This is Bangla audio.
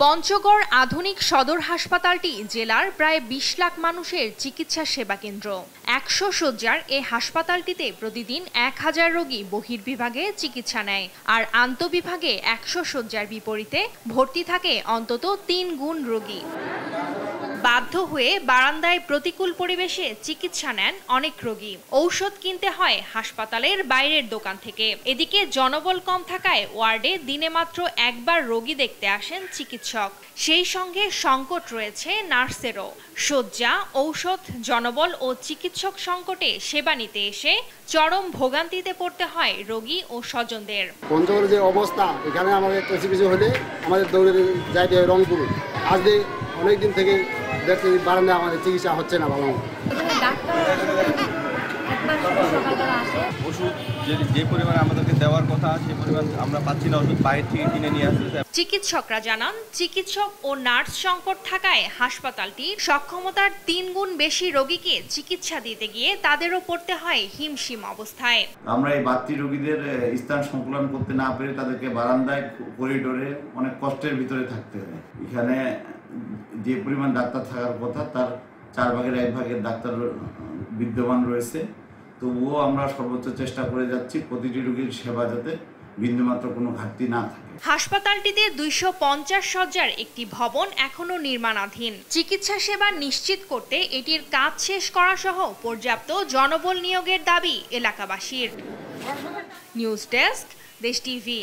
পঞ্চগড় আধুনিক সদর হাসপাতালটি জেলার প্রায় ২০ লাখ মানুষের চিকিৎসা সেবা কেন্দ্র। ১০০ শয্যার এই হাসপাতালটিতে প্রতিদিন ১,০০০ রোগী বহির্বিভাগে চিকিৎসা নেয়, আর আন্তঃবিভাগে ১০০ শয্যার বিপরীতে ভর্তি থাকে অন্তত ৩ গুণ রোগী। বাধ্য হয়ে বারান্দায় প্রতিকূল পরিবেশে চিকিৎসা নেন অনেক রোগী। ঔষধ কিনতে হয় হাসপাতালের বাইরের দোকান থেকে। এদিকে জনবল কম থাকায় ওয়ার্ডে দিনে মাত্র একবার রোগী দেখতে আসেন চিকিৎসক। সেই সঙ্গে সংকট রয়েছে নার্সেরও। শয্যা, ঔষধ, জনবল ও চিকিৎসক সংকটে সেবা নিতে এসে চরম ভোগান্তিতে পড়তে হয় রোগী ও স্বজনদের। পঞ্চগড়ের যে অবস্থা, এখানে আমাদের কিছু হলে আমাদের দৌড়ে যাইতে রংপুর। আজ অনেকদিন থেকে দেখতে বারান্দায় আমাদের চিকিৎসা হচ্ছে না ভালো। ওষুধ যে পরিমাণে আমাদেরকে দেওয়ার কথা সেই পরিমাণ আমরা পাচ্ছি না, ওষুধ বাইরে থেকে কিনে নিয়ে আসতে। চিকিৎসকরা জানান, চিকিৎসক ও নার্স সংকট থাকায় হাসপাতালটি সক্ষমতার ৩ গুণ বেশি রোগীকে চিকিৎসা দিতে গিয়ে তাদেরও পড়তে হয় হিমশিম অবস্থায়। আমরা এই বাড়তি রোগীদের স্থান সংকুলন করতে না পেরে তাদেরকে বারান্দায়, করিডোরে অনেক কষ্টের ভিতরে থাকতে হয়। এখানে যে পরিমাণ ডাক্তার থাকার কথা তার 4 ভাগের 1 ভাগের ডাক্তার বিদ্যমান রয়েছে। তবুও আমরা সর্বোচ্চ চেষ্টা করে যাচ্ছি প্রতিটি রোগীর সেবা যাতে বিন্দুমাত্র কোনো ঘাটতি না থাকে। হাসপাতালটিতে ২৫০ শয্যার একটি ভবন এখনো নির্মাণাধীন। চিকিৎসা সেবা নিশ্চিত করতে এটির কাজ শেষ করা সহ পর্যাপ্ত জনবল নিয়োগের দাবি এলাকাবাসীর। নিউজ ডেস্ক, দেশ টিভি।